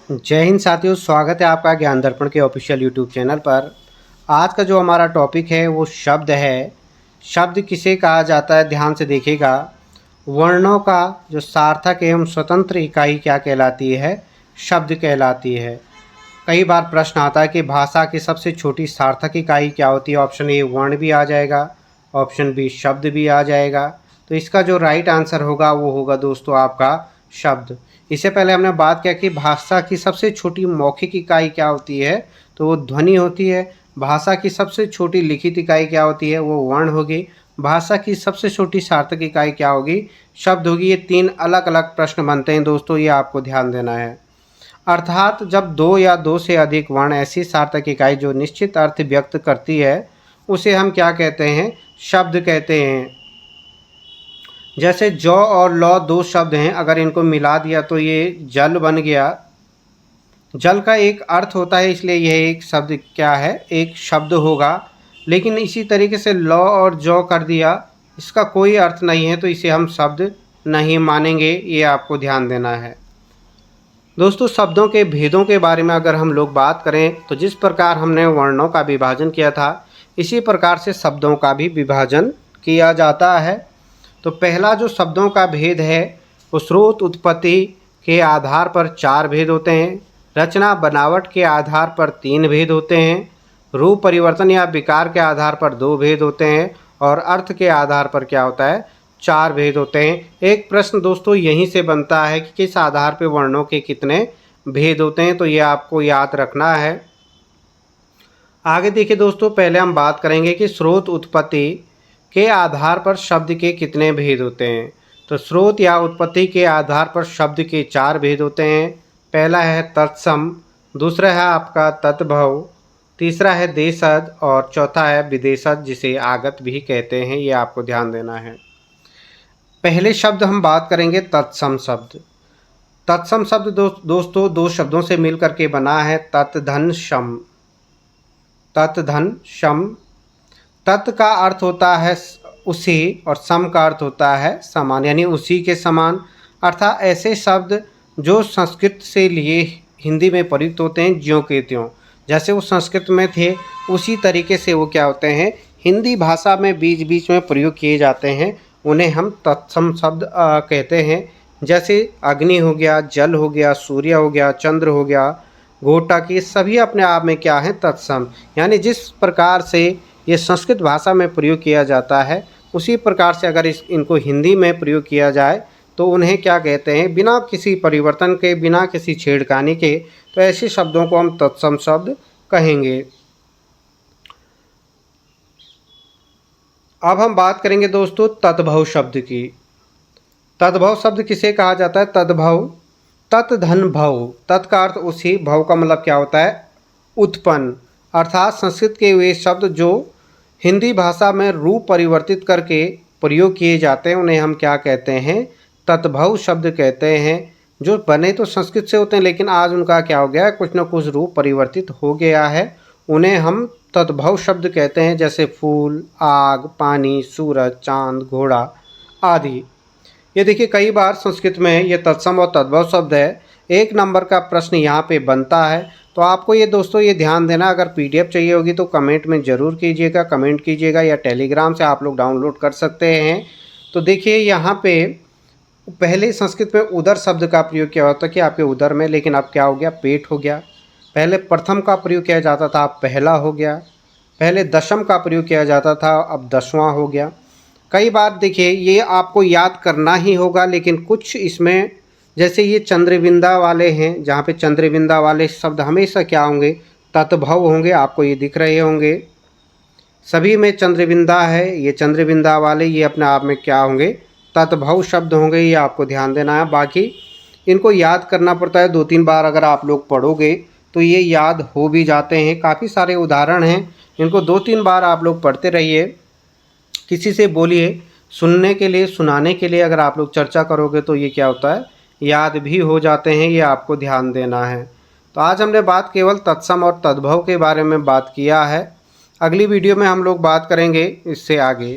जय हिंद साथियों, स्वागत है आपका ज्ञान दर्पण के ऑफिशियल यूट्यूब चैनल पर। आज का जो हमारा टॉपिक है वो शब्द है। शब्द किसे कहा जाता है, ध्यान से देखिएगा। वर्णों का जो सार्थक एवं स्वतंत्र इकाई क्या कहलाती है? शब्द कहलाती है। कई बार प्रश्न आता है कि भाषा की सबसे छोटी सार्थक इकाई क्या होती है। ऑप्शन ए वर्ण भी आ जाएगा, ऑप्शन बी शब्द भी आ जाएगा। तो इसका जो राइट आंसर होगा वो होगा दोस्तों आपका शब्द। इससे पहले हमने बात किया कि भाषा की सबसे छोटी मौखिक इकाई क्या होती है, तो वो ध्वनि होती है। भाषा की सबसे छोटी लिखित इकाई क्या होती है, वो वर्ण होगी। भाषा की सबसे छोटी सार्थक इकाई क्या होगी, शब्द होगी। ये तीन अलग अलग प्रश्न बनते हैं दोस्तों, ये आपको ध्यान देना है। अर्थात जब दो या दो से अधिक वर्ण ऐसी सार्थक इकाई जो निश्चित अर्थ व्यक्त करती है, उसे हम क्या कहते हैं, शब्द कहते हैं। जैसे जौ और लौ दो शब्द हैं, अगर इनको मिला दिया तो ये जल बन गया। जल का एक अर्थ होता है, इसलिए यह एक शब्द क्या है, एक शब्द होगा। लेकिन इसी तरीके से लौ और जौ कर दिया, इसका कोई अर्थ नहीं है, तो इसे हम शब्द नहीं मानेंगे। ये आपको ध्यान देना है दोस्तों। शब्दों के भेदों के बारे में अगर हम लोग बात करें तो जिस प्रकार हमने वर्णों का विभाजन किया था, इसी प्रकार से शब्दों का भी विभाजन किया जाता है। तो पहला जो शब्दों का भेद है वो स्रोत उत्पत्ति के आधार पर 4 भेद होते हैं। रचना बनावट के आधार पर 3 भेद होते हैं। रूप परिवर्तन या विकार के आधार पर 2 भेद होते हैं। और अर्थ के आधार पर क्या होता है, 4 भेद होते हैं। एक प्रश्न दोस्तों यहीं से बनता है कि किस आधार पर वर्णों के कितने भेद होते हैं, तो ये आपको याद रखना है। आगे देखिए दोस्तों, पहले हम बात करेंगे कि स्रोत उत्पत्ति के आधार पर शब्द के कितने भेद होते हैं। तो स्रोत या उत्पत्ति के आधार पर शब्द के 4 भेद होते हैं। पहला है तत्सम, दूसरा है आपका तद्भव, तीसरा है देशज और चौथा है विदेशज, जिसे आगत भी कहते हैं। ये आपको ध्यान देना है। पहले शब्द हम बात करेंगे तत्सम शब्द। तत्सम शब्द दोस्तों दो शब्दों से मिलकर के बना है, तत् धन शम। तत् धन शम। तत् का अर्थ होता है उसी और सम का अर्थ होता है समान, यानी उसी के समान। अर्थात ऐसे शब्द जो संस्कृत से लिए हिंदी में प्रयुक्त होते हैं, ज्यों के त्यों, जैसे वो संस्कृत में थे उसी तरीके से वो क्या होते हैं, हिंदी भाषा में बीच बीच में प्रयोग किए जाते हैं। उन्हें हम तत्सम शब्द कहते हैं। जैसे अग्नि हो गया, जल हो गया, सूर्य हो गया, चंद्र हो गया, घोटा की, सभी अपने आप में क्या है, तत्सम। यानी जिस प्रकार से ये संस्कृत भाषा में प्रयोग किया जाता है, उसी प्रकार से अगर इनको हिंदी में प्रयोग किया जाए तो उन्हें क्या कहते हैं, बिना किसी परिवर्तन के, बिना किसी छेड़खानी के, तो ऐसे शब्दों को हम तत्सम शब्द कहेंगे। अब हम बात करेंगे दोस्तों तद्भव शब्द की। तद्भव शब्द किसे कहा जाता है, तद्भव। तत् धन भव, तत् का अर्थ उसी, भव का मतलब क्या होता है, उत्पन्न। अर्थात संस्कृत के वे शब्द जो हिंदी भाषा में रूप परिवर्तित करके प्रयोग किए जाते हैं, उन्हें हम क्या कहते हैं, तद्भव शब्द कहते हैं। जो बने तो संस्कृत से होते हैं, लेकिन आज उनका क्या हो गया है, कुछ न कुछ रूप परिवर्तित हो गया है, उन्हें हम तद्भव शब्द कहते हैं। जैसे फूल, आग, पानी, सूरज, चांद, घोड़ा आदि। ये देखिए कई बार संस्कृत में ये तत्सम और तद्भव शब्द है। 1 नंबर का प्रश्न यहाँ पे बनता है। तो आपको ये दोस्तों ये ध्यान देना, अगर पीडीएफ चाहिए होगी तो कमेंट में ज़रूर कीजिएगा, कमेंट कीजिएगा, या टेलीग्राम से आप लोग डाउनलोड कर सकते हैं। तो देखिए यहाँ पे पहले संस्कृत में उदर शब्द का प्रयोग किया होता कि आपके उदर में, लेकिन अब क्या हो गया, पेट हो गया। पहले प्रथम का प्रयोग किया जाता था, अब पहला हो गया। पहले दशम का प्रयोग किया जाता था, अब 10वां हो गया। कई बार देखिए ये आपको याद करना ही होगा, लेकिन कुछ इसमें जैसे ये चंद्रबिंदा वाले हैं, जहाँ पे चंद्रबिंदा वाले शब्द हमेशा क्या होंगे, तद्भव होंगे। आपको ये दिख रहे होंगे, सभी में चंद्रबिंदा है। ये चंद्रबिंदा वाले ये अपने आप में क्या होंगे, तद्भव शब्द होंगे। ये आपको ध्यान देना है। बाकी इनको याद करना पड़ता है, 2-3 बार अगर आप लोग पढ़ोगे तो ये याद हो भी जाते हैं। काफ़ी सारे उदाहरण हैं, इनको 2-3 बार आप लोग पढ़ते रहिए। किसी से बोलिए, सुनने के लिए, सुनाने के लिए अगर आप लोग चर्चा करोगे तो ये क्या होता है, याद भी हो जाते हैं। ये आपको ध्यान देना है। तो आज हमने बात केवल तत्सम और तद्भव के बारे में बात किया है। अगली वीडियो में हम लोग बात करेंगे इससे आगे।